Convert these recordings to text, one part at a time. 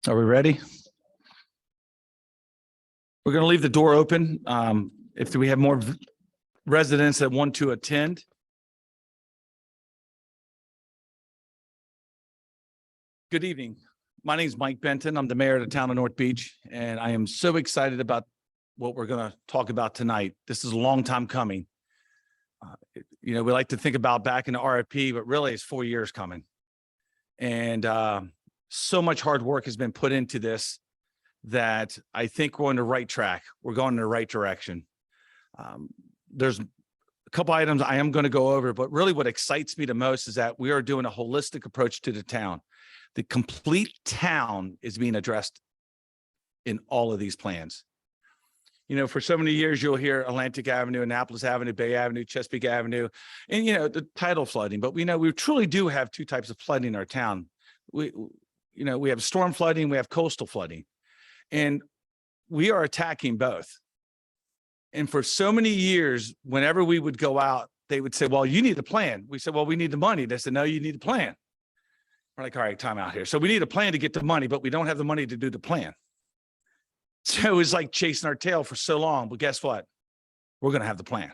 Are we ready? We're going to leave the door open. If we have more residents that want to attend. Good evening. My name is Mike Benton. I'm the mayor of the town of North Beach, and I am so excited about what we're going to talk about tonight. This is a long time coming. We like to think about back in the RFP, but really it's 4 years coming. And so much hard work has been put into this that I think we're on the right track. We're going in the right direction. There's a couple items I am going to go over, but really what excites me the most is that we are doing a holistic approach to the town. The complete town is being addressed in all of these plans. For so many years, you'll hear Atlantic Avenue, Annapolis Avenue, Bay Avenue, Chesapeake Avenue, and, the tidal flooding. But we know we truly do have two types of flooding in our town. We have storm flooding, we have coastal flooding, and we are attacking both. And for so many years, whenever we would go out, they would say, well, you need a plan. We said, well, we need the money. They said, no, you need a plan. We're like, all right, time out here. So we need a plan to get the money, but we don't have the money to do the plan. So it was like chasing our tail for so long. But guess what? We're going to have the plan.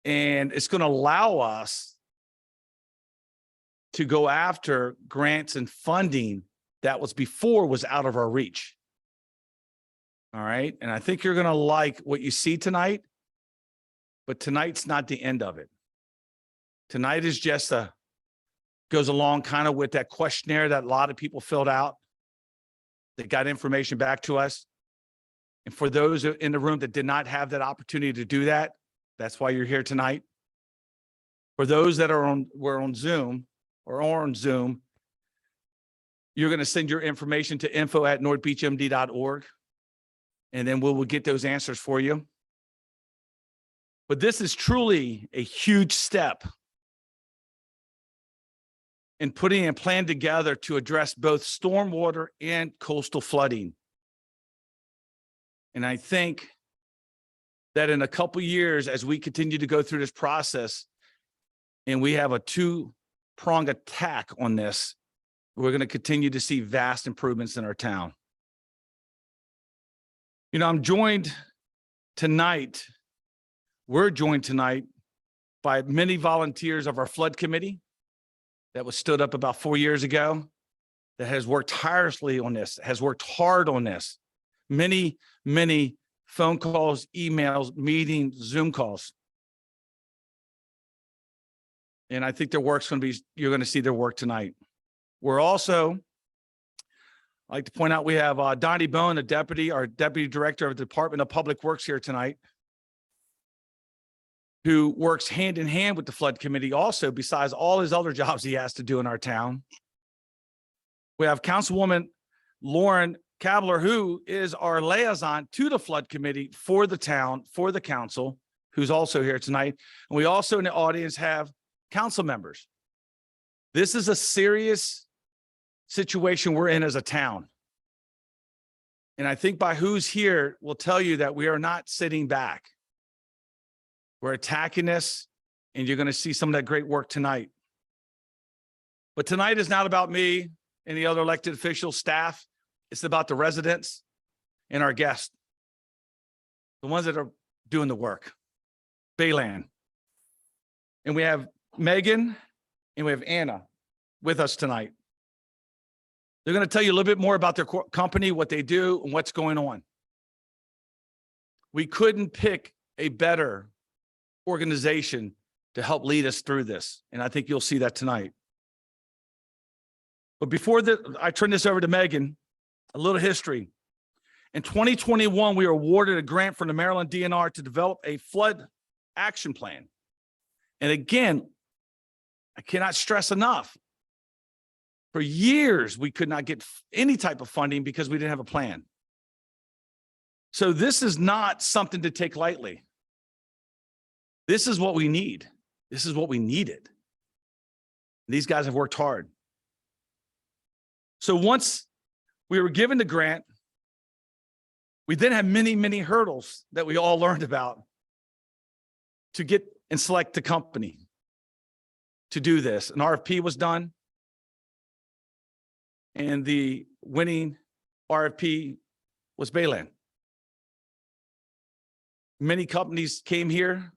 And it's going to allow us to go after grants and funding that was out of our reach. All right. And I think you're going to like what you see tonight, but tonight's not the end of it. Tonight is just goes along kind of with that questionnaire that a lot of people filled out. They got information back to us. And for those in the room that did not have that opportunity to do that, that's why you're here tonight. For those that were on Zoom, you're going to send your information to info@northbeachmd.org. And then we will get those answers for you. But this is truly a huge step in putting a plan together to address both stormwater and coastal flooding. And I think that in a couple years, as we continue to go through this process and we have a two-pronged attack on this, we're going to continue to see vast improvements in our town. We're joined tonight by many volunteers of our flood committee that was stood up about 4 years ago, that has worked tirelessly on this, has worked hard on this. Many phone calls, emails, meetings, Zoom calls. And I think their work's going to be, you're going to see their work tonight. We're also, I'd like to point out, we have Donnie Bone, our deputy director of the Department of Public Works here tonight, who works hand in hand with the flood committee also, besides all his other jobs he has to do in our town. We have Councilwoman Lauren Kabler, who is our liaison to the flood committee for the town, for the council, who's also here tonight. And we also in the audience have council members. This is a serious situation we're in as a town. And I think by who's here will tell you that we are not sitting back. We're attacking this, and you're going to see some of that great work tonight. But tonight is not about me and the other elected officials, staff. It's about the residents and our guests, the ones that are doing the work, Bayland. And we have Megan and we have Anna with us tonight. They're going to tell you a little bit more about their company, what they do, and what's going on. We couldn't pick a better organization to help lead us through this. And I think you'll see that tonight. But before I turn this over to Megan, a little history. In 2021, we were awarded a grant from the Maryland DNR to develop a flood action plan. And again, I cannot stress enough, for years, we could not get any type of funding because we didn't have a plan. So this is not something to take lightly. This is what we need. This is what we needed. These guys have worked hard. So once we were given the grant, we then had many hurdles that we all learned about to get and select the company to do this. An RFP was done. and the winning RFP was Bayland. Many companies came here,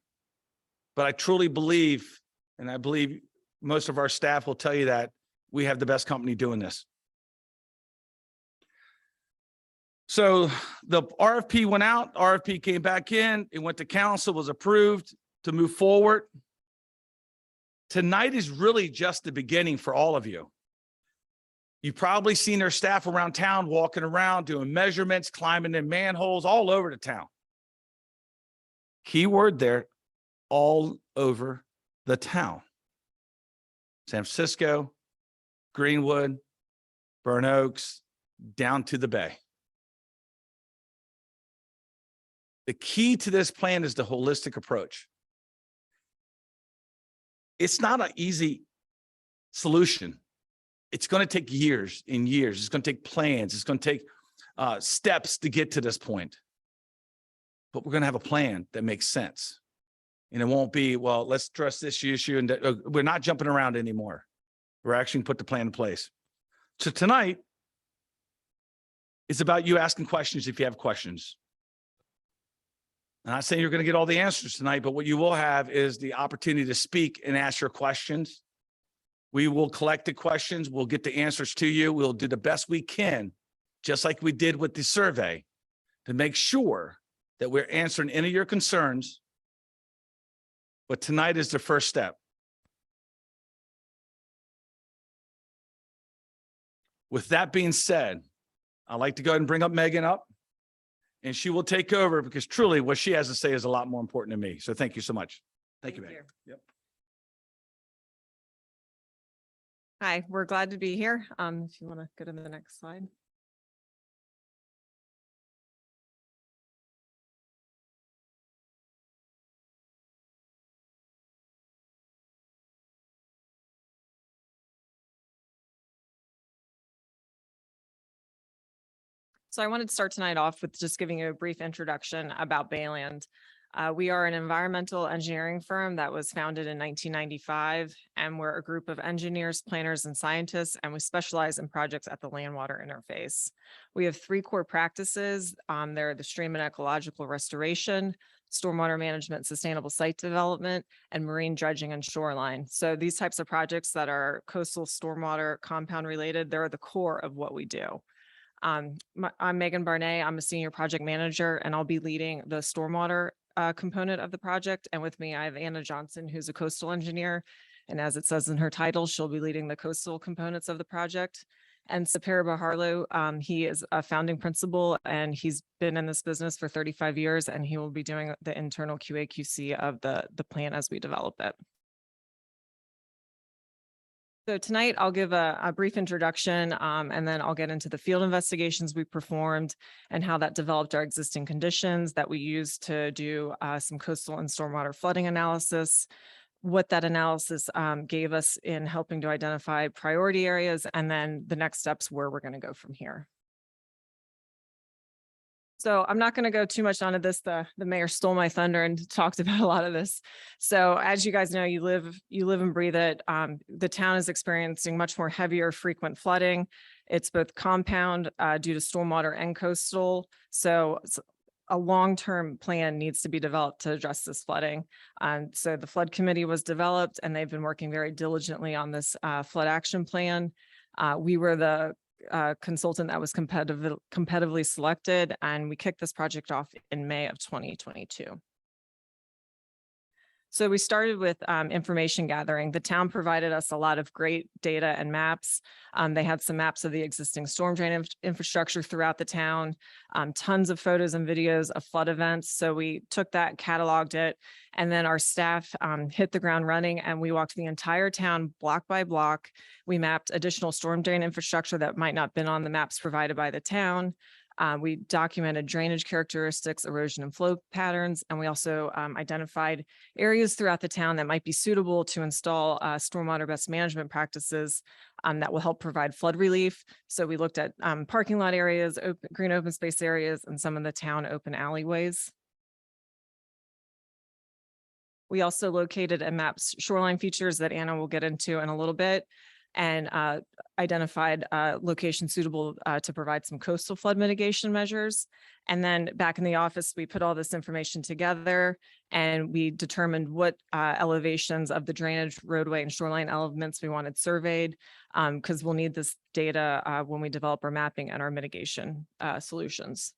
but I truly believe, and I believe most of our staff will tell you that we have the best company doing this. So the RFP went out, RFP came back in, it went to council, was approved to move forward. Tonight is really just the beginning for all of you. You've probably seen their staff around town walking around, doing measurements, climbing in manholes all over the town. Key word there, all over the town. San Francisco, Greenwood, Burn Oaks, down to the bay. The key to this plan is the holistic approach. It's not an easy solution. It's going to take years and years. It's going to take plans. It's going to take steps to get to this point. But we're going to have a plan that makes sense. And it won't be, well, let's address this issue. And we're not jumping around anymore. We're actually put the plan in place. So tonight, it's about you asking questions if you have questions. I'm not saying you're going to get all the answers tonight, but what you will have is the opportunity to speak and ask your questions. We will collect the questions. We'll get the answers to you. We'll do the best we can, just like we did with the survey, to make sure that we're answering any of your concerns. But tonight is the first step. With that being said, I'd like to go ahead and bring up Megan up, and she will take over because truly what she has to say is a lot more important to me. So thank you so much. Thank you, Megan. Yep. Hi, we're glad to be here. If you want to go to the next slide. So I wanted to start tonight off with just giving you a brief introduction about Bayland. We are an environmental engineering firm that was founded in 1995, and we're a group of engineers, planners, and scientists, and we specialize in projects at the land-water interface. We have 3 core practices. They're the stream and ecological restoration, stormwater management, sustainable site development, and marine dredging and shoreline. So these types of projects that are coastal stormwater compound related, they're the core of what we do. I'm Megan Barnett. I'm a senior project manager, and I'll be leading the stormwater component of the project. And with me, I have Anna Johnson, who's a coastal engineer. And as it says in her title, she'll be leading the coastal components of the project. And Sapir Baharlu, he is a founding principal, and he's been in this business for 35 years, and he will be doing the internal QA/QC of the plan as we develop it. So tonight I'll give a brief introduction, and then I'll get into the field investigations we performed and how that developed our existing conditions that we used to do some coastal and stormwater flooding analysis, what that analysis gave us in helping to identify priority areas, and then the next steps where we're going to go from here. So I'm not going to go too much onto this. The mayor stole my thunder and talked about a lot of this. So as you guys know, you live and breathe it. The town is experiencing much more heavier, frequent flooding. It's both compound due to stormwater and coastal. So a long-term plan needs to be developed to address this flooding. So the flood committee was developed, and they've been working very diligently on this flood action plan. We were the consultant that was competitively selected, and we kicked this project off in May of 2022. So we started with information gathering. The town provided us a lot of great data and maps. They had some maps of the existing storm drain infrastructure throughout the town, tons of photos and videos of flood events. So we took that, cataloged it, and then our staff hit the ground running, and we walked the entire town block by block. We mapped additional storm drain infrastructure that might not have been on the maps provided by the town. We documented drainage characteristics, erosion and flow patterns, and we also identified areas throughout the town that might be suitable to install stormwater best management practices that will help provide flood relief. So we looked at parking lot areas, green open space areas, and some of the town open alleyways. We also located and mapped shoreline features that Anna will get into in a little bit. and identified locations suitable to provide some coastal flood mitigation measures. And then back in the office, we put all this information together and we determined what elevations of the drainage, roadway, and shoreline elements we wanted surveyed, because we'll need this data when we develop our mapping and our mitigation solutions.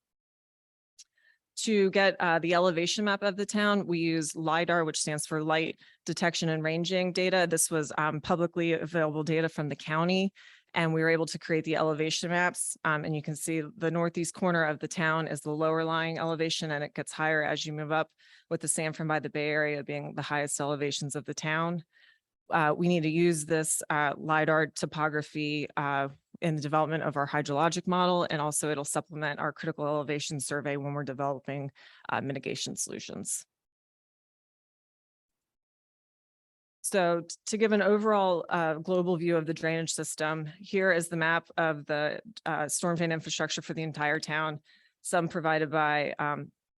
To get the elevation map of the town, we use LiDAR, which stands for Light Detection and Ranging data. This was publicly available data from the county, and we were able to create the elevation maps. And you can see the northeast corner of the town is the lower lying elevation, and it gets higher as you move up, with the Sanford by the Bay Area being the highest elevations of the town. We need to use this LiDAR topography in the development of our hydrologic model, and also it'll supplement our critical elevation survey when we're developing mitigation solutions. So to give an overall global view of the drainage system, here is the map of the storm drain infrastructure for the entire town, some provided by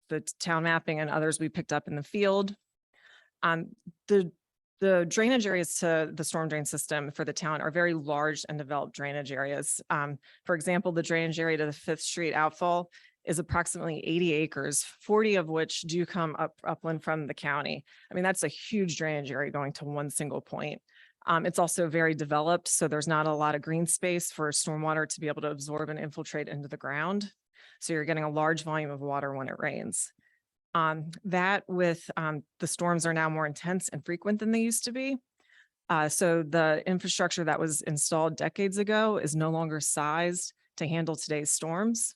the town mapping and others we picked up in the field. The drainage areas to the storm drain system for the town are very large and developed drainage areas. For example, the drainage area to the 5th Street outfall is approximately 80 acres, 40 of which do come upland from the county. I mean, that's a huge drainage area going to one single point. It's also very developed, so there's not a lot of green space for stormwater to be able to absorb and infiltrate into the ground. So you're getting a large volume of water when it rains. That with the storms are now more intense and frequent than they used to be. So the infrastructure that was installed decades ago is no longer sized to handle today's storms.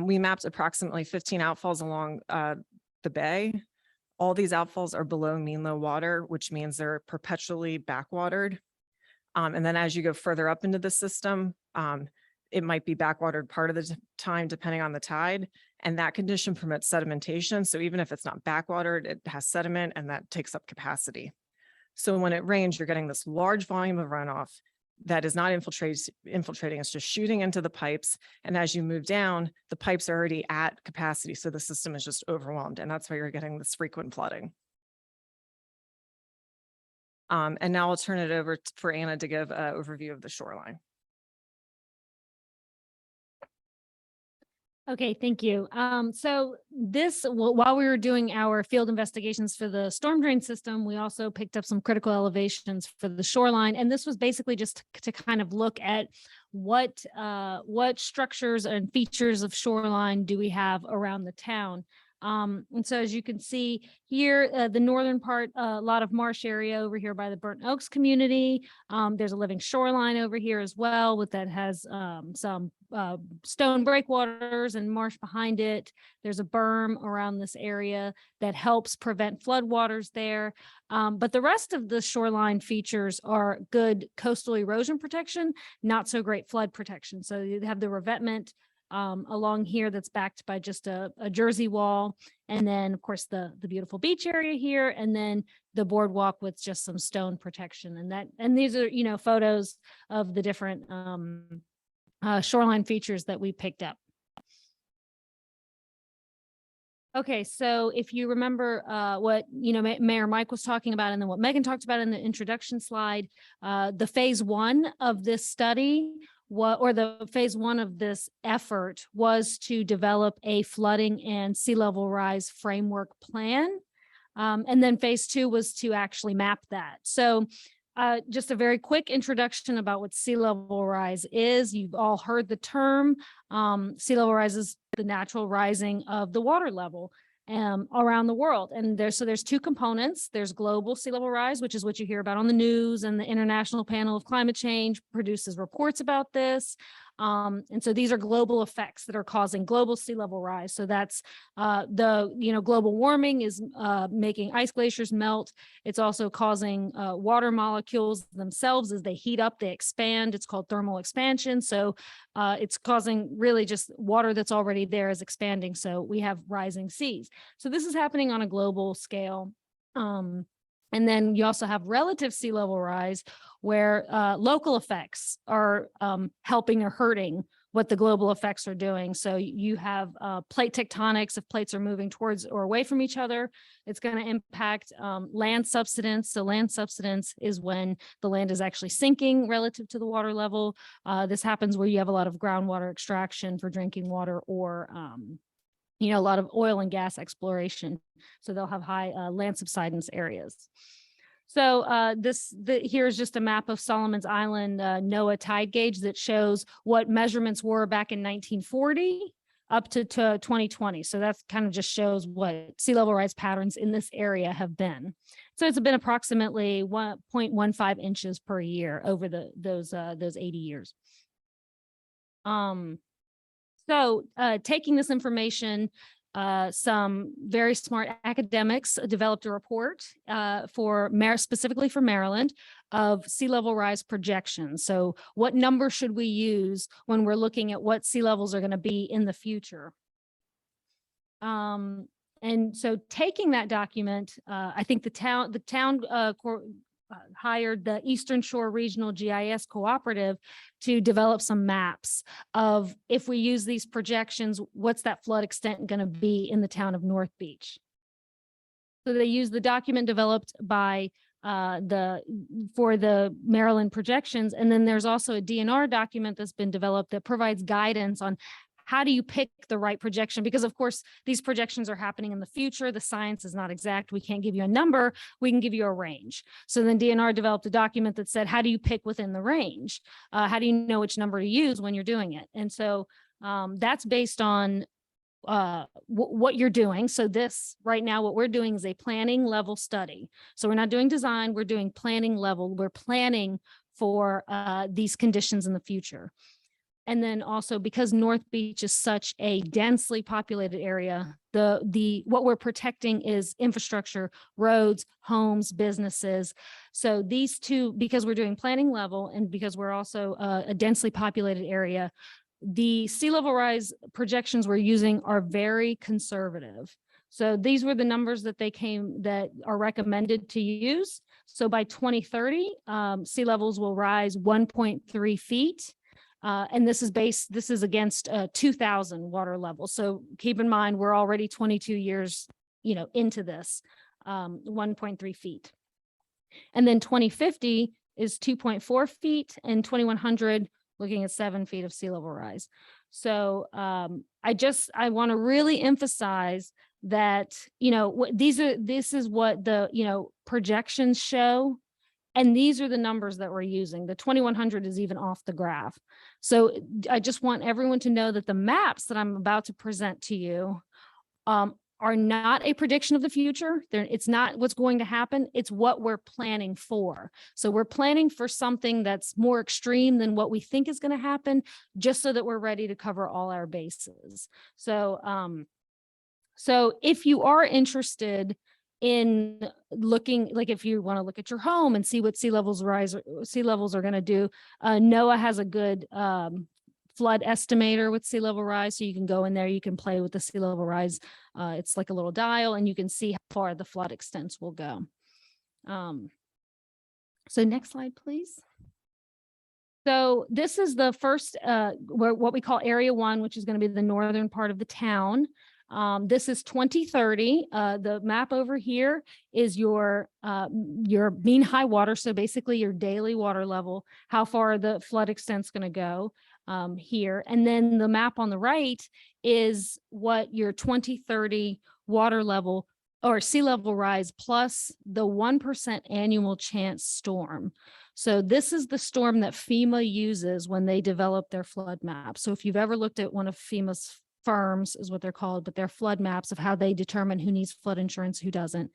We mapped approximately 15 outfalls along the bay. All these outfalls are below mean low water, which means they're perpetually backwatered. And then as you go further up into the system, it might be backwatered part of the time depending on the tide. And that condition permits sedimentation. So even if it's not backwatered, it has sediment and that takes up capacity. So when it rains, you're getting this large volume of runoff that is not infiltrating, it's just shooting into the pipes. And as you move down, the pipes are already at capacity. So the system is just overwhelmed. And that's why you're getting this frequent flooding. And now I'll turn it over for Anna to give an overview of the shoreline. Okay, thank you. So while we were doing our field investigations for the storm drain system, we also picked up some critical elevations for the shoreline. And this was basically just to kind of look at what structures and features of shoreline do we have around the town. And so as you can see here, the northern part, a lot of marsh area over here by the Burnt Oaks community. There's a living shoreline over here as well that has some stone breakwaters and marsh behind it. There's a berm around this area that helps prevent floodwaters there. But the rest of the shoreline features are good coastal erosion protection, not so great flood protection. So you have the revetment along here that's backed by just a Jersey wall. And then of course the beautiful beach area here, and then the boardwalk with just some stone protection. And these are, you know, photos of the different shoreline features that we picked up. Okay, so if you remember what, you know, Mayor Mike was talking about, and then what Megan talked about in the introduction slide, the phase 1 of this study, the phase 1 of this effort was to develop a flooding and sea level rise framework plan. And then phase 2 was to actually map that. So just a very quick introduction about what sea level rise is. You've all heard the term. Sea level rise is the natural rising of the water level around the world. And there's 2 components. There's global sea level rise, which is what you hear about on the news, and the International Panel of Climate Change produces reports about this. And so these are global effects that are causing global sea level rise. So that's global warming is making ice glaciers melt. It's also causing water molecules themselves as they heat up, they expand. It's called thermal expansion. So it's causing really just water that's already there is expanding. So we have rising seas. So this is happening on a global scale. And then you also have relative sea level rise, where local effects are helping or hurting what the global effects are doing. So you have plate tectonics. If plates are moving towards or away from each other, it's going to impact land subsidence. So land subsidence is when the land is actually sinking relative to the water level. This happens where you have a lot of groundwater extraction for drinking water, or a lot of oil and gas exploration. So they'll have high land subsidence areas. So here's just a map of Solomon's Island NOAA tide gauge that shows what measurements were back in 1940 up to 2020. So that's kind of just shows what sea level rise patterns in this area have been. So it's been approximately 1.15 inches per year over those 80 years. So taking this information, some very smart academics developed a report specifically for Maryland of sea level rise projections. So what number should we use when we're looking at what sea levels are going to be in the future? And so taking that document, I think the town hired the Eastern Shore Regional GIS Cooperative to develop some maps of, if we use these projections, what's that flood extent going to be in the town of North Beach. So they use the document developed by for the Maryland projections. And then there's also a DNR document that's been developed that provides guidance on how do you pick the right projection? Because of course, these projections are happening in the future. The science is not exact. We can't give you a number. We can give you a range. So then DNR developed a document that said, how do you pick within the range? How do you know which number to use when you're doing it? And so that's based on what you're doing. So this right now, what we're doing is a planning level study. So we're not doing design, we're doing planning level. We're planning for these conditions in the future. And then also, because North Beach is such a densely populated area, what we're protecting is infrastructure, roads, homes, businesses. So these two, because we're doing planning level and because we're also a densely populated area, the sea level rise projections we're using are very conservative. So these were the numbers that are recommended to use. So by 2030, sea levels will rise 1.3 feet. And this is against 2000 water level. So keep in mind, we're already 22 years, into this, 1.3 feet. And then 2050 is 2.4 feet, and 2100 looking at 7 feet of sea level rise. So I want to really emphasize that, this is what the, projections show. And these are the numbers that we're using. The 2100 is even off the graph. So I just want everyone to know that the maps that I'm about to present to you are not a prediction of the future. It's not what's going to happen. It's what we're planning for. So we're planning for something that's more extreme than what we think is going to happen, just so that we're ready to cover all our bases. So, so if you are interested in looking, like if you want to look at your home and see what sea levels are going to do, NOAA has a good flood estimator with sea level rise. So you can go in there, you can play with the sea level rise. It's like a little dial, and you can see how far the flood extents will go. So next slide, please. So this is the first, what we call Area 1, which is going to be the northern part of the town. This is 2030. The map over here is your mean high water. So basically your daily water level, how far the flood extent's going to go here. And then the map on the right is what your 2030 water level or sea level rise plus the 1% annual chance storm. So this is the storm that FEMA uses when they develop their flood map. So if you've ever looked at one of FEMA's firms is what they're called, but they're flood maps of how they determine who needs flood insurance, who doesn't.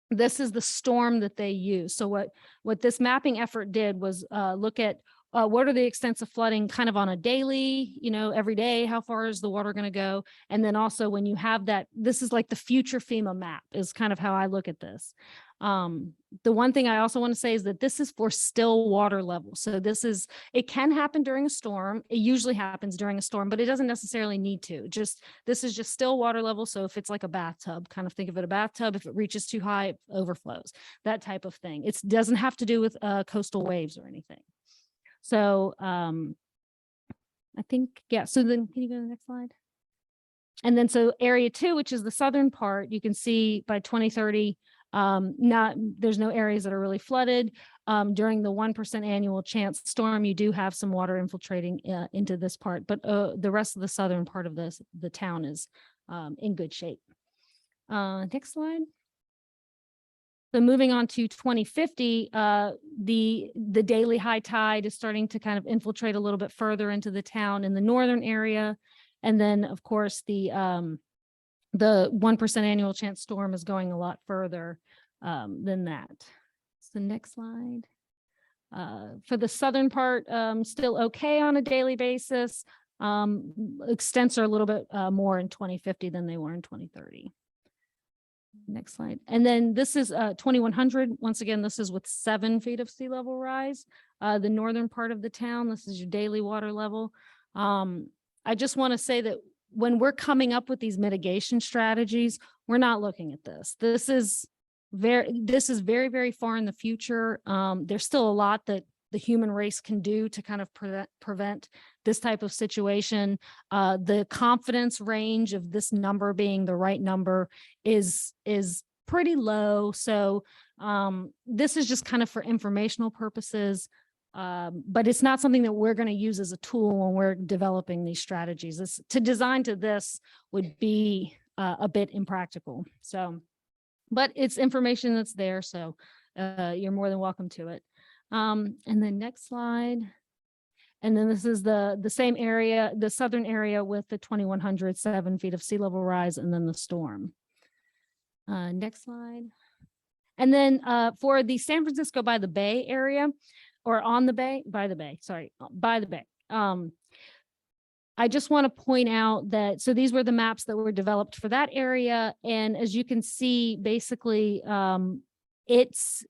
This is the storm that they use. So what this mapping effort did was look at what are the extents of flooding kind of on a daily, every day, how far is the water going to go? And then also when you have that, this is like the future FEMA map is kind of how I look at this. The one thing I also want to say is that this is for still water level. So it can happen during a storm. It usually happens during a storm, but it doesn't necessarily need to. This is just still water level. So if it's like a bathtub, kind of think of it a bathtub, if it reaches too high, it overflows, that type of thing. It doesn't have to do with coastal waves or anything. So I think, yeah. So then can you go to the next slide? And then so area 2, which is the southern part, you can see by 2030, there's no areas that are really flooded. During the 1% annual chance storm, you do have some water infiltrating into this part, but the rest of the southern part of the town is in good shape. Next slide. So moving on to 2050, the daily high tide is starting to kind of infiltrate a little bit further into the town in the northern area. And then, of course, the 1% annual chance storm is going a lot further than that. So next slide. For the southern part, still okay on a daily basis. Extents are a little bit more in 2050 than they were in 2030. Next slide. And then this is 2100. Once again, this is with 7 feet of sea level rise. The northern part of the town, this is your daily water level. I just want to say that when we're coming up with these mitigation strategies, we're not looking at this. This is very, very far in the future. There's still a lot that the human race can do to kind of prevent this type of situation. The confidence range of this number being the right number is pretty low. So this is just kind of for informational purposes. But it's not something that we're going to use as a tool when we're developing these strategies. To design to this would be a bit impractical. So, but it's information that's there. So you're more than welcome to it. And then next slide. And then this is the same area, the southern area with the 2100, 7 feet of sea level rise, and then the storm. Next slide. And then for the San Francisco by the Bay area, or on the bay, by the bay, sorry, by the bay. I just want to point out that, so these were the maps that were developed for that area. And as you can see, basically, it's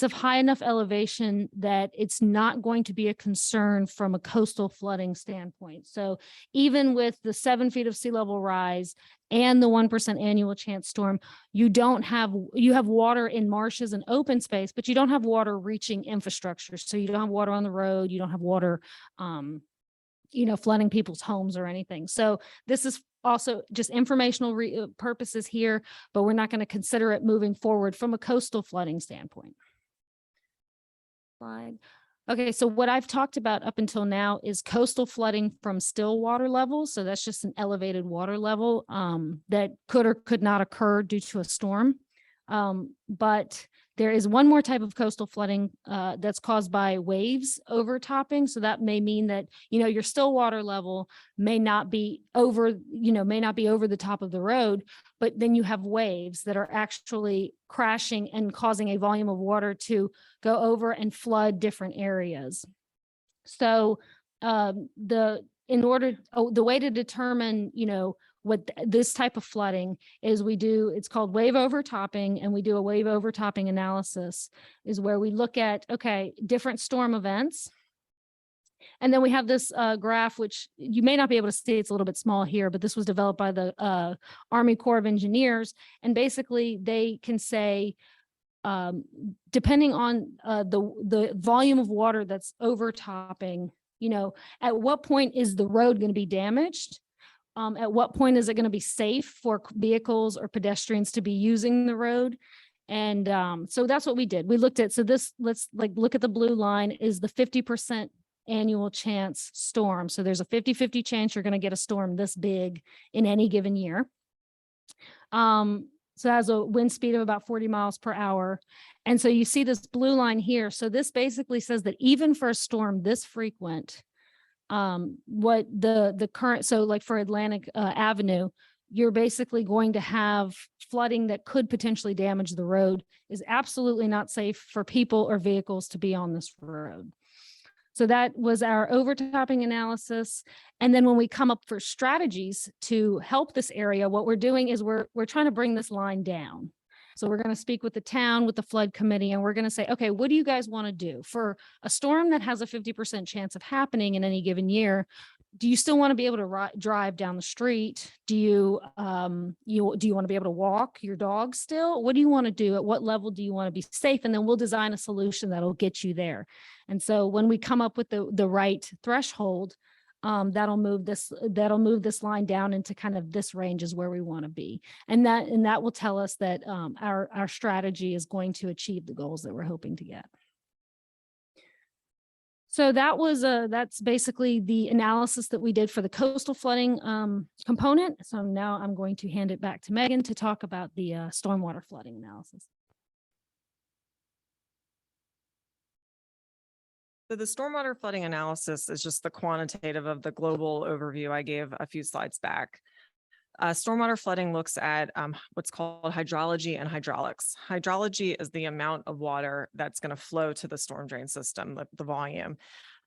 of high enough elevation that it's not going to be a concern from a coastal flooding standpoint. So even with the 7 feet of sea level rise and the 1% annual chance storm, you have water in marshes and open space, but you don't have water reaching infrastructure. So you don't have water on the road. You don't have water, flooding people's homes or anything. So this is also just informational purposes here, but we're not going to consider it moving forward from a coastal flooding standpoint. Slide. Okay, so what I've talked about up until now is coastal flooding from still water levels. So that's just an elevated water level that could or could not occur due to a storm. But there is one more type of coastal flooding that's caused by waves overtopping. So that may mean that, your still water level may not be over the top of the road, but then you have waves that are actually crashing and causing a volume of water to go over and flood different areas. So the way to determine, what this type of flooding is, it's called wave overtopping, and we do a wave overtopping analysis, is where we look at, different storm events. And then we have this graph, which you may not be able to see, it's a little bit small here, but this was developed by the Army Corps of Engineers. And basically they can say, depending on the volume of water that's overtopping, at what point is the road going to be damaged? At what point is it going to be safe for vehicles or pedestrians to be using the road? And so that's what we did. We looked at, let's look at the blue line is the 50% annual chance storm. So there's a 50-50 chance you're going to get a storm this big in any given year. So it has a wind speed of about 40 miles per hour. And so you see this blue line here. So this basically says that even for a storm this frequent, what the current, so like for Atlantic Avenue, you're basically going to have flooding that could potentially damage the road, is absolutely not safe for people or vehicles to be on this road. So that was our overtopping analysis. And then when we come up for strategies to help this area, what we're doing is we're trying to bring this line down. So we're going to speak with the town, with the flood committee, and we're going to say, okay, what do you guys want to do for a storm that has a 50% chance of happening in any given year? Do you still want to be able to drive down the street? Do you want to be able to walk your dog still? What do you want to do? At what level do you want to be safe? And then we'll design a solution that'll get you there. And so when we come up with the right threshold, that'll move this line down into kind of this range is where we want to be. And that will tell us that our strategy is going to achieve the goals that we're hoping to get. So that's basically the analysis that we did for the coastal flooding component. So now I'm going to hand it back to Megan to talk about the stormwater flooding analysis. So the stormwater flooding analysis is just the quantitative of the global overview I gave a few slides back. Stormwater flooding looks at what's called hydrology and hydraulics. Hydrology is the amount of water that's going to flow to the storm drain system, the volume.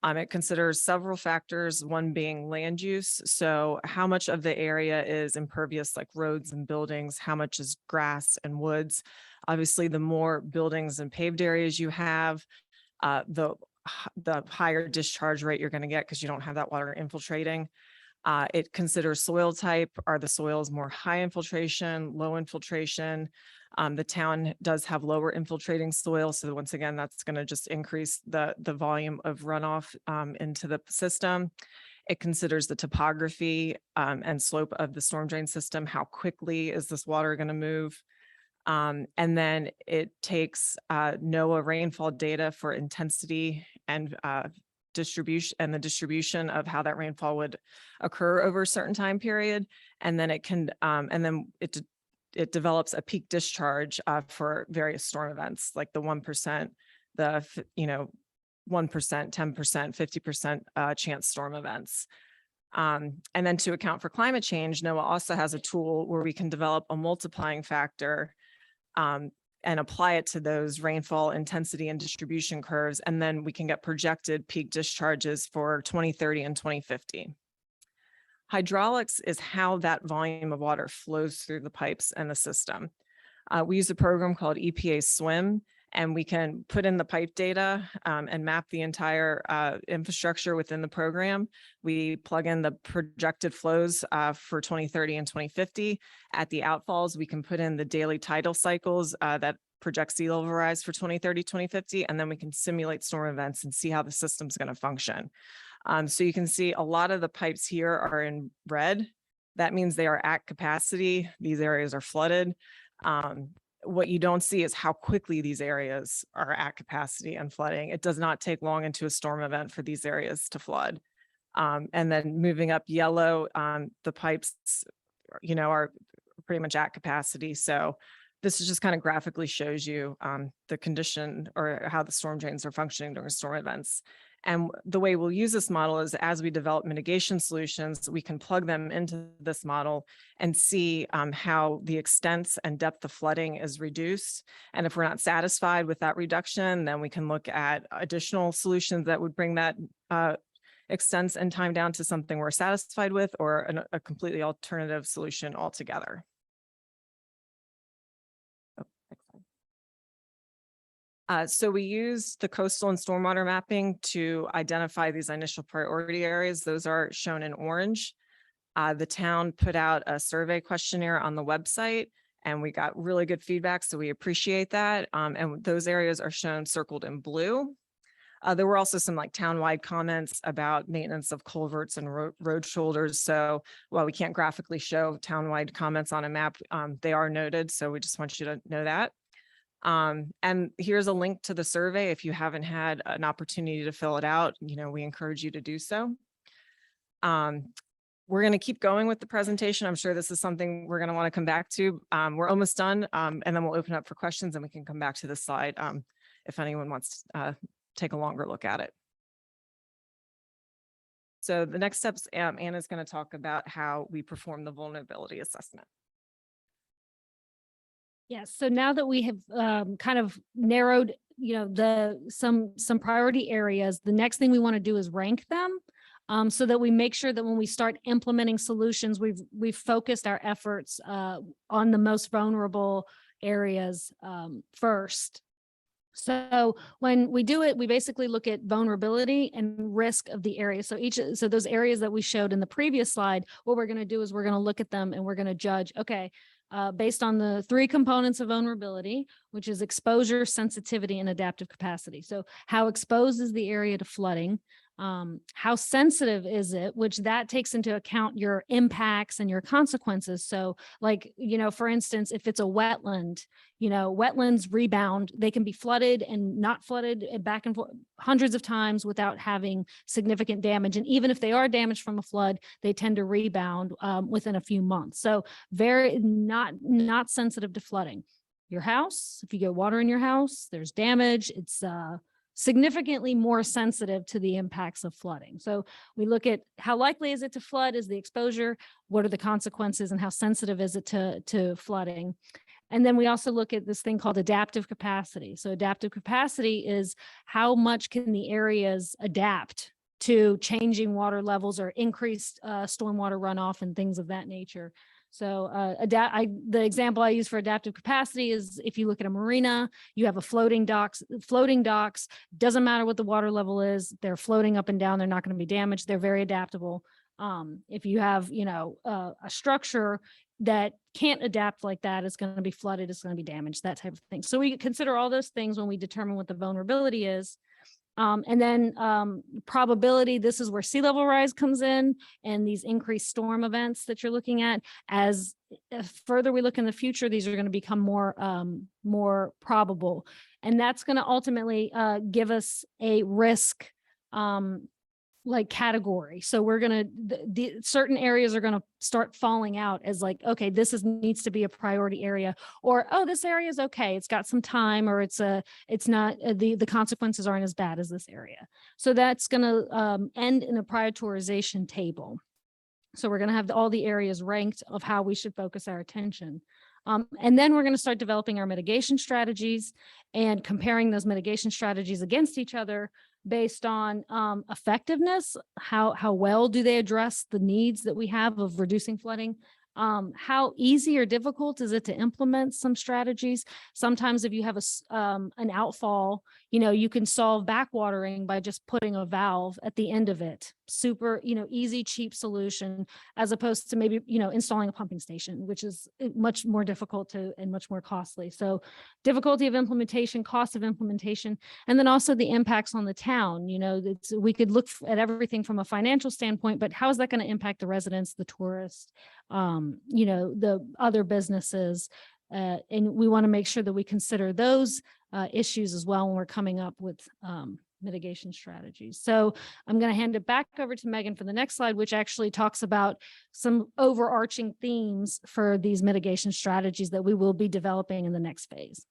It considers several factors, one being land use. So how much of the area is impervious, like roads and buildings, how much is grass and woods. Obviously, the more buildings and paved areas you have, the higher discharge rate you're going to get because you don't have that water infiltrating. It considers soil type. Are the soils more high infiltration, low infiltration? The town does have lower infiltrating soil. So once again, that's going to just increase the volume of runoff into the system. It considers the topography and slope of the storm drain system. How quickly is this water going to move? And then it takes NOAA rainfall data for intensity and the distribution of how that rainfall would occur over a certain time period. And then it develops a peak discharge for various storm events, like the 1%, the 1%, 10%, 50% chance storm events. And then to account for climate change, NOAA also has a tool where we can develop a multiplying factor and apply it to those rainfall intensity and distribution curves. And then we can get projected peak discharges for 2030 and 2050. Hydraulics is how that volume of water flows through the pipes and the system. We use a program called EPA SWIM, and we can put in the pipe data and map the entire infrastructure within the program. We plug in the projected flows for 2030 and 2050. At the outfalls, we can put in the daily tidal cycles that project sea level rise for 2030, 2050, and then we can simulate storm events and see how the system's going to function. So you can see a lot of the pipes here are in red. That means they are at capacity. These areas are flooded. What you don't see is how quickly these areas are at capacity and flooding. It does not take long into a storm event for these areas to flood. And then moving up yellow, the pipes, are pretty much at capacity. So this is just kind of graphically shows you the condition or how the storm drains are functioning during storm events. And the way we'll use this model is as we develop mitigation solutions, we can plug them into this model and see how the extent and depth of flooding is reduced. And if we're not satisfied with that reduction, then we can look at additional solutions that would bring that extent and time down to something we're satisfied with, or a completely alternative solution altogether. So we use the coastal and stormwater mapping to identify these initial priority areas. Those are shown in orange. The town put out a survey questionnaire on the website, and we got really good feedback, so we appreciate that. And those areas are shown circled in blue. There were also some town-wide comments about maintenance of culverts and road shoulders. So while we can't graphically show town-wide comments on a map, they are noted. So we just want you to know that. And here's a link to the survey. If you haven't had an opportunity to fill it out, we encourage you to do so. We're going to keep going with the presentation. I'm sure this is something we're going to want to come back to. We're almost done, and then we'll open up for questions, and we can come back to this slide if anyone wants to take a longer look at it. So the next steps, Anna's going to talk about how we perform the vulnerability assessment. Yes. So now that we have kind of narrowed, some priority areas, the next thing we want to do is rank them so that we make sure that when we start implementing solutions, we've focused our efforts on the most vulnerable areas first. So when we do it, we basically look at vulnerability and risk of the area. So those areas that we showed in the previous slide, what we're going to do is we're going to look at them and we're going to judge, okay, based on the three components of vulnerability, which is exposure, sensitivity, and adaptive capacity. So how exposed is the area to flooding? How sensitive is it, which that takes into account your impacts and your consequences. So like, for instance, if it's a wetland, wetlands rebound, they can be flooded and not flooded back and forth hundreds of times without having significant damage. And even if they are damaged from a flood, they tend to rebound within a few months. So very not sensitive to flooding. Your house, if you get water in your house, there's damage. It's significantly more sensitive to the impacts of flooding. So we look at how likely is it to flood, is the exposure, what are the consequences, and how sensitive is it to flooding. And then we also look at this thing called adaptive capacity. So adaptive capacity is how much can the areas adapt to changing water levels or increased stormwater runoff and things of that nature. So the example I use for adaptive capacity is if you look at a marina, you have a floating docks, doesn't matter what the water level is, they're floating up and down, they're not going to be damaged, they're very adaptable. If you have, a structure that can't adapt like that, it's going to be flooded, it's going to be damaged, that type of thing. So we consider all those things when we determine what the vulnerability is. And then probability, this is where sea level rise comes in and these increased storm events that you're looking at. As further we look in the future, these are going to become more probable. And that's going to ultimately give us a risk like category. So we're going to, certain areas are going to start falling out as like, okay, needs to be a priority area, or, oh, this area is okay, it's got some time, or it's not, the consequences aren't as bad as this area. So that's going to end in a prioritization table. So we're going to have all the areas ranked of how we should focus our attention. And then we're going to start developing our mitigation strategies and comparing those mitigation strategies against each other based on effectiveness. How well do they address the needs that we have of reducing flooding? How easy or difficult is it to implement some strategies? Sometimes if you have an outfall, you can solve backwatering by just putting a valve at the end of it. Super, easy, cheap solution, as opposed to maybe, installing a pumping station, which is much more difficult and much more costly. So difficulty of implementation, cost of implementation, and then also the impacts on the town. We could look at everything from a financial standpoint, but how is that going to impact the residents, the tourists, the other businesses? And we want to make sure that we consider those issues as well when we're coming up with mitigation strategies. So I'm going to hand it back over to Megan for the next slide, which actually talks about some overarching themes for these mitigation strategies that we will be developing in the next phase.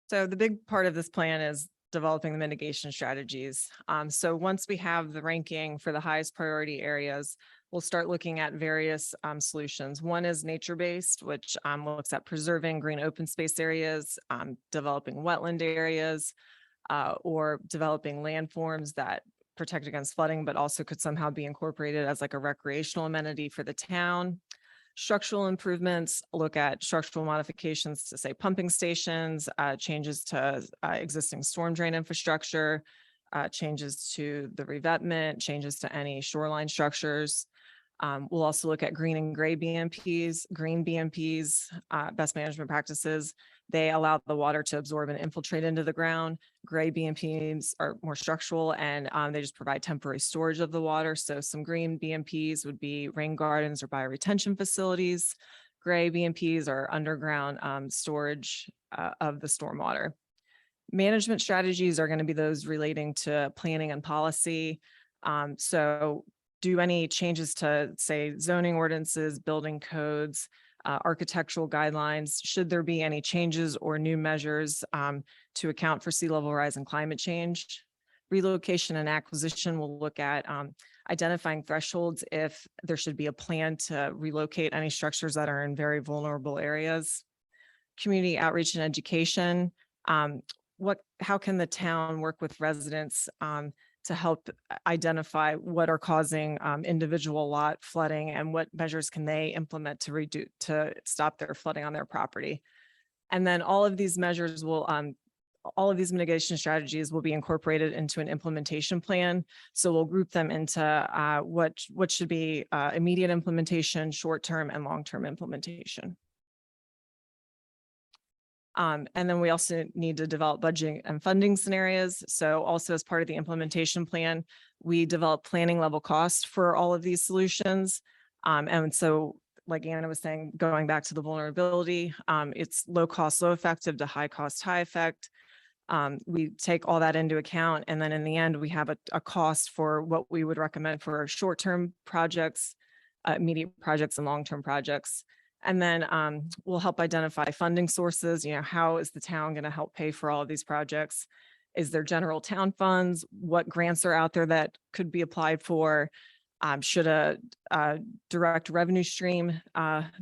So the big part of this plan is developing the mitigation strategies. So once we have the ranking for the highest priority areas, we'll start looking at various solutions. One is nature-based, which looks at preserving green open space areas, developing wetland areas, or developing landforms that protect against flooding, but also could somehow be incorporated as like a recreational amenity for the town. Structural improvements look at structural modifications to, say, pumping stations, changes to existing storm drain infrastructure, changes to the revetment, changes to any shoreline structures. We'll also look at green and gray BMPs, green BMPs, best management practices. They allow the water to absorb and infiltrate into the ground. Gray BMPs are more structural and they just provide temporary storage of the water. So some green BMPs would be rain gardens or bioretention facilities. Gray BMPs are underground storage of the stormwater. Management strategies are going to be those relating to planning and policy. So do any changes to, say, zoning ordinances, building codes, architectural guidelines, should there be any changes or new measures to account for sea level rise and climate change. Relocation and acquisition will look at identifying thresholds if there should be a plan to relocate any structures that are in very vulnerable areas. Community outreach and education. How can the town work with residents to help identify what are causing individual lot flooding and what measures can they implement to stop their flooding on their property. And then all of these measures will, all of these mitigation strategies will be incorporated into an implementation plan. So we'll group them into what should be immediate implementation, short-term and long-term implementation. And then we also need to develop budgeting and funding scenarios. So also as part of the implementation plan, we develop planning level costs for all of these solutions. And so like Anna was saying, going back to the vulnerability, it's low cost, low effective to high cost, high effect. We take all that into account. And then in the end, we have a cost for what we would recommend for short-term projects, immediate projects and long-term projects. And then we'll help identify funding sources. You know, how is the town going to help pay for all of these projects? Is there general town funds? What grants are out there that could be applied for? Should a direct revenue stream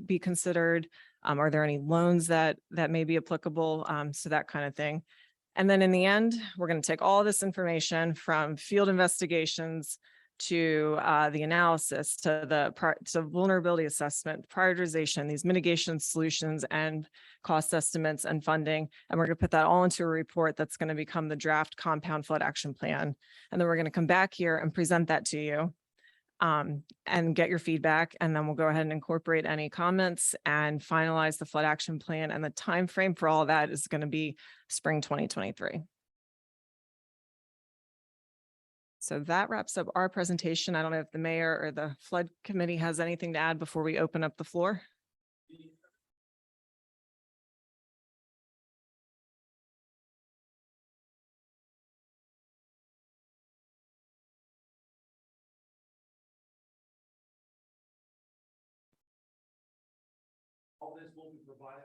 be considered? Are there any loans that may be applicable? So that kind of thing. And then in the end, we're going to take all this information from field investigations to the analysis, to the vulnerability assessment, prioritization, these mitigation solutions and cost estimates and funding. And we're going to put that all into a report that's going to become the draft compound flood action plan. And then we're going to come back here and present that to you and get your feedback. And then we'll go ahead and incorporate any comments and finalize the flood action plan. And the time frame for all of that is going to be spring 2023. So that wraps up our presentation. I don't know if the mayor or the flood committee has anything to add before we open up the floor. All this will be provided.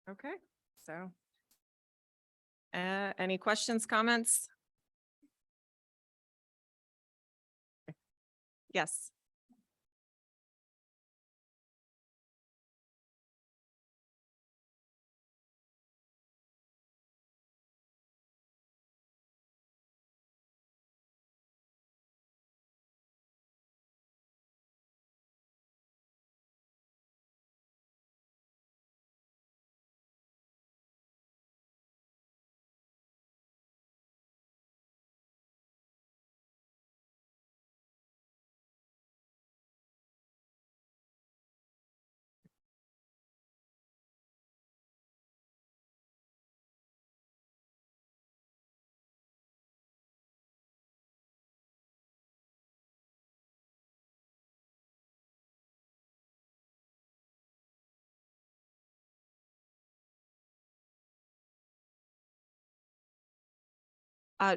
Okay, so any questions, comments? Yes.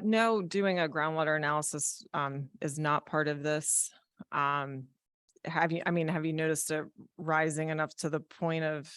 No, doing a groundwater analysis is not part of this. Have you noticed it rising enough to the point of?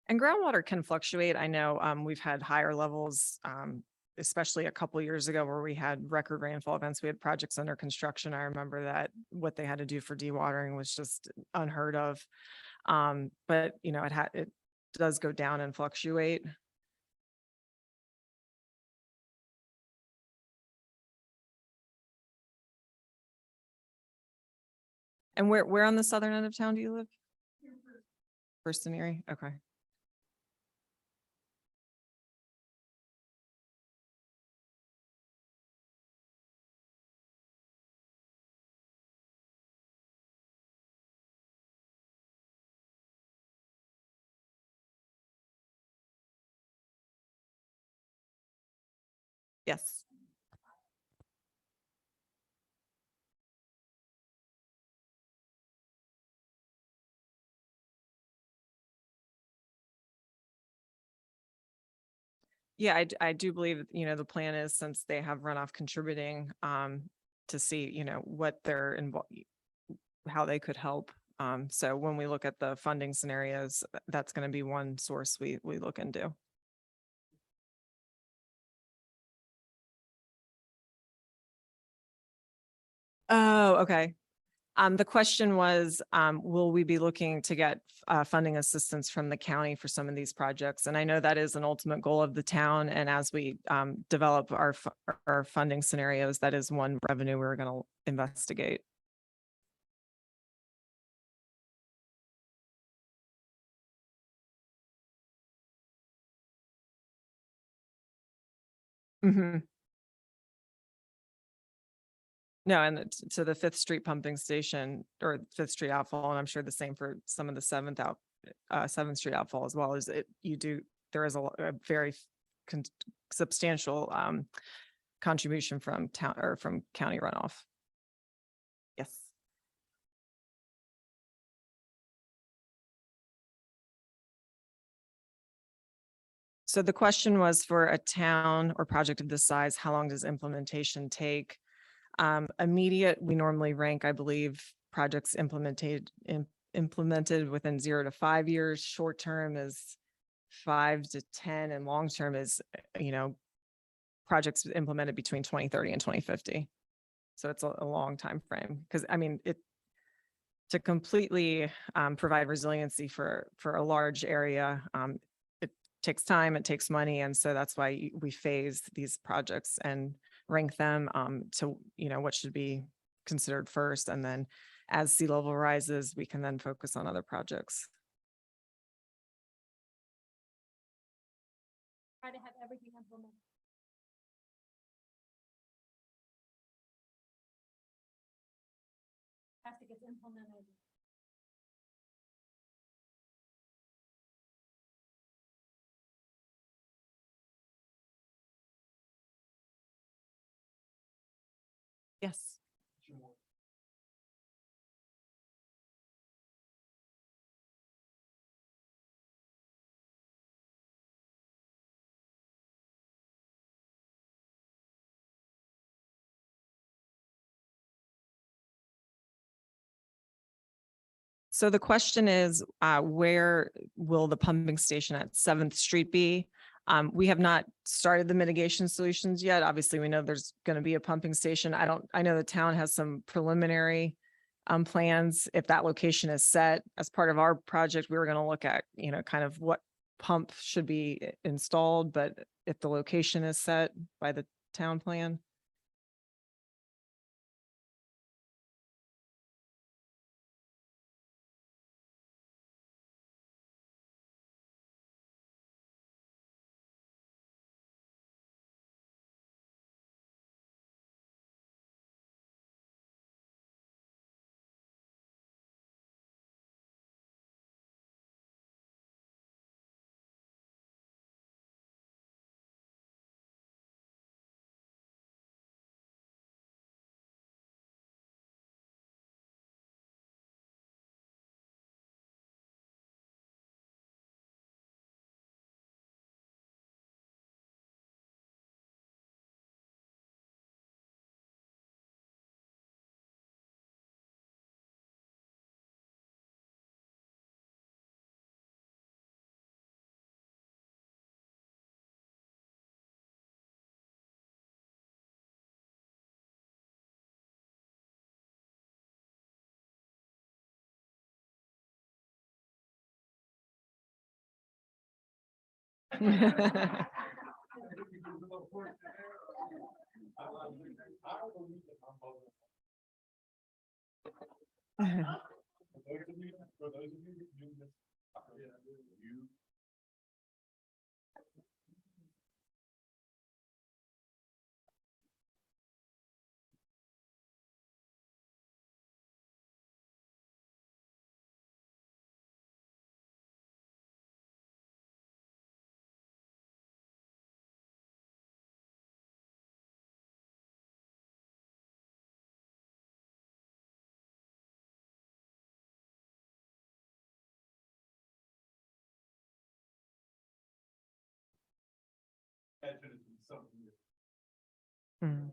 And groundwater can fluctuate. I know we've had higher levels, especially a couple years ago where we had record rainfall events. We had projects under construction. I remember that what they had to do for dewatering was just unheard of. But you know, it does go down and fluctuate. And where on the southern end of town do you live? First and Erie? Okay. Yes. Yeah, I do believe, the plan is, since they have runoff contributing, to see, what they're involved, how they could help. So when we look at the funding scenarios, that's going to be one source we look into. Oh, okay. The question was, will we be looking to get funding assistance from the county for some of these projects? And I know that is an ultimate goal of the town. And as we develop our funding scenarios, that is one revenue we're going to investigate. Mhm. No, and to the Fifth Street pumping station or Fifth Street outfall, and I'm sure the same for some of the Seventh Street outfall as well. There is a very substantial contribution from town or from county runoff. Yes. So the question was, for a town or project of this size, how long does implementation take? Immediate, we normally rank, I believe, projects implemented within 0 to 5 years. Short term is 5 to 10, and long term is, projects implemented between 2030 and 2050. So it's a long time frame, because to completely provide resiliency for a large area, it takes time, it takes money, and so that's why we phase these projects and rank them to what should be considered first, and then as sea level rises, we can then focus on other projects. Try to have everything implemented. Has to get implemented. Yes. So the question is, where will the pumping station at 7th Street be? We have not started the mitigation solutions yet. Obviously, we know there's going to be a pumping station. I know the town has some preliminary plans. If that location is set as part of our project, we were going to look at, kind of what pump should be installed, but if the location is set by the town plan. Mm.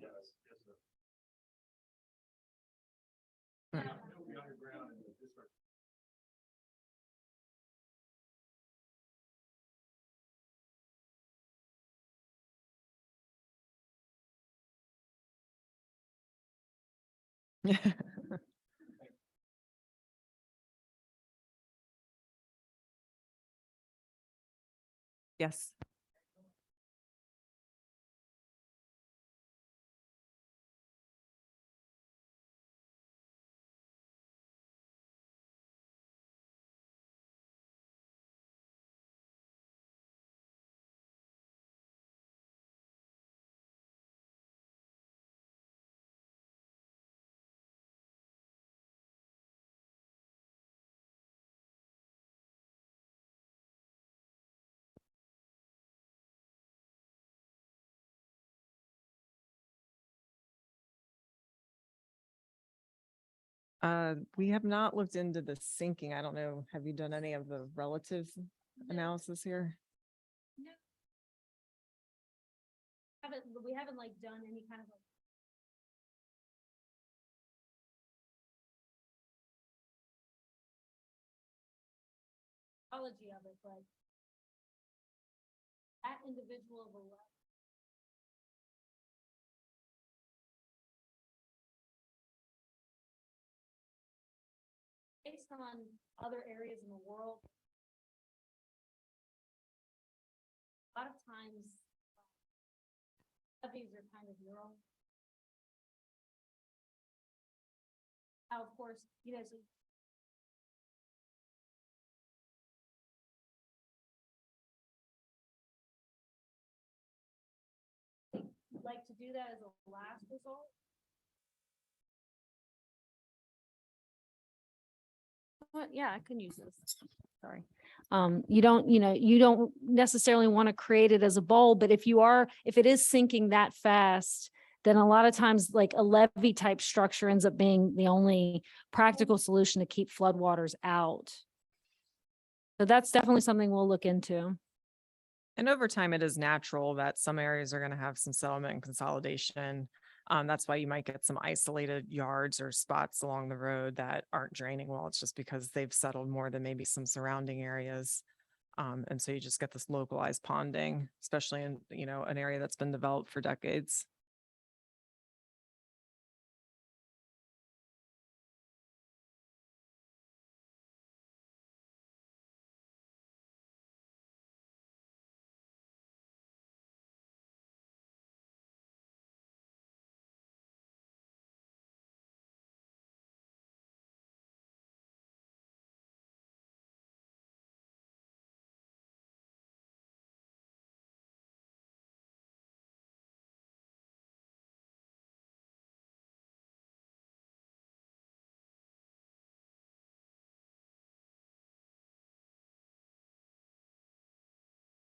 Yes. We have not looked into the sinking. I don't know. Have you done any of the relative analysis here? We haven't like done any kind of like. Ecology of it, but that individual will. Based on other areas in the world. A lot of times. Levees are kind of neural. Now, of course, so. Like to do that as a last result. Well, yeah, I can use this. Sorry. You don't necessarily want to create it as a bowl, but if it is sinking that fast, then a lot of times like a levee type structure ends up being the only practical solution to keep floodwaters out. So that's definitely something we'll look into. And over time, it is natural that some areas are going to have some settlement and consolidation. That's why you might get some isolated yards or spots along the road that aren't draining well. It's just because they've settled more than maybe some surrounding areas. And so you just get this localized ponding, especially in, an area that's been developed for decades.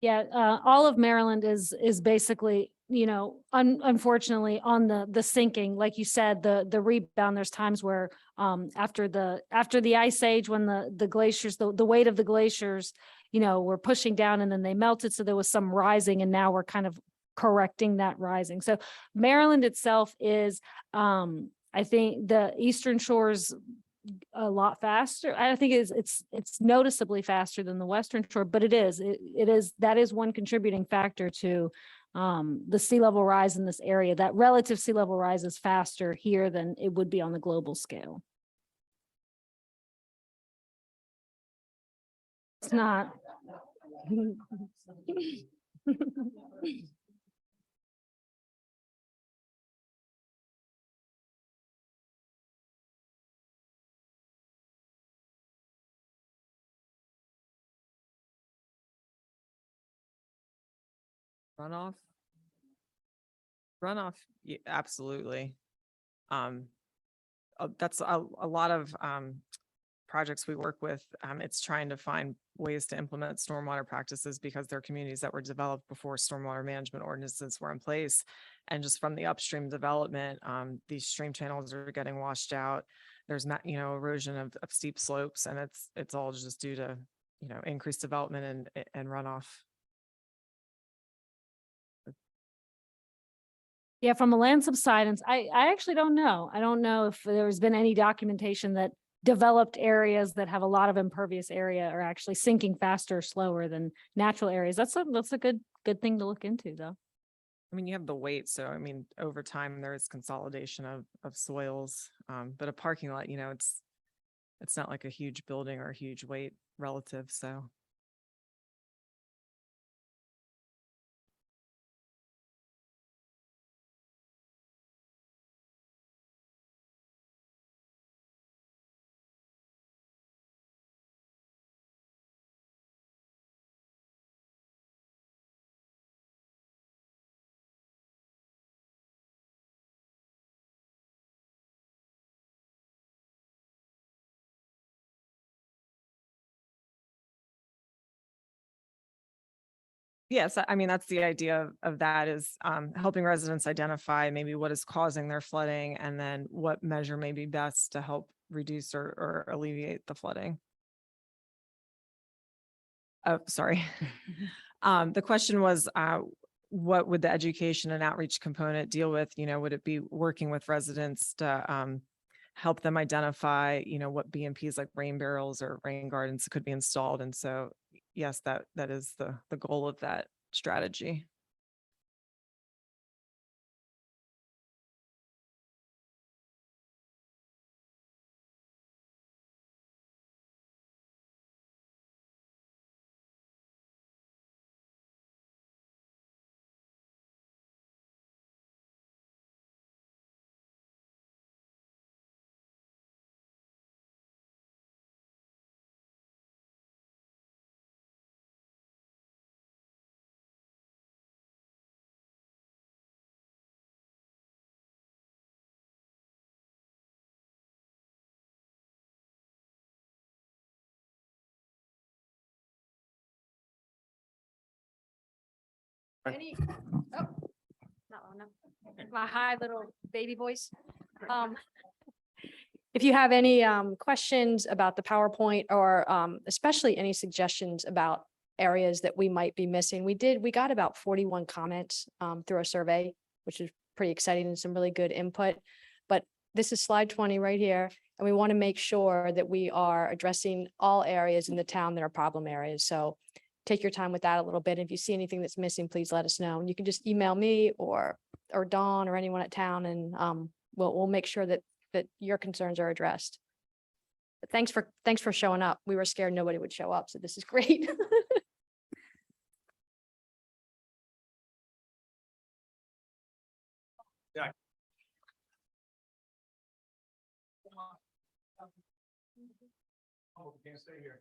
Yeah, all of Maryland is basically, unfortunately on the sinking, like you said, the rebound. There's times where after the ice age, when the glaciers, the weight of the glaciers, were pushing down and then they melted. So there was some rising, and now we're kind of correcting that rising. So Maryland itself is, I think the Eastern Shore's a lot faster. I think it's noticeably faster than the Western Shore, but that is one contributing factor to the sea level rise in this area. That relative sea level rise is faster here than it would be on the global scale. It's not. Runoff, absolutely. That's a lot of projects we work with. It's trying to find ways to implement stormwater practices because there are communities that were developed before stormwater management ordinances were in place. And just from the upstream development, these stream channels are getting washed out. There's not, erosion of steep slopes, and it's all just due to, increased development and runoff. Yeah, from a land subsidence, I actually don't know. I don't know if there's been any documentation that developed areas that have a lot of impervious area are actually sinking faster or slower than natural areas. That's a good thing to look into, though. I mean, you have the weight, so I mean, over time, there is consolidation of soils. But a parking lot, it's not like a huge building or a huge weight relative, so. Yes, I mean, that's the idea of that is helping residents identify maybe what is causing their flooding and then what measure may be best to help reduce or alleviate the flooding. Oh, sorry. The question was, what would the education and outreach component deal with? Would it be working with residents to help them identify, what BMPs like rain barrels or rain gardens could be installed? And so, yes, that is the goal of that strategy. Any, oh, not loud enough. My high little baby voice. If you have any questions about the PowerPoint or especially any suggestions about areas that we might be missing, we got about 41 comments through a survey, which is pretty exciting and some really good input. But this is slide 20 right here, and we want to make sure that we are addressing all areas in the town that are problem areas. So take your time with that a little bit. If you see anything that's missing, please let us know. And you can just email me or Dawn or anyone at town, and we'll make sure that your concerns are addressed. But thanks for showing up. We were scared nobody would show up, so this is great. Oh, we can't stay here.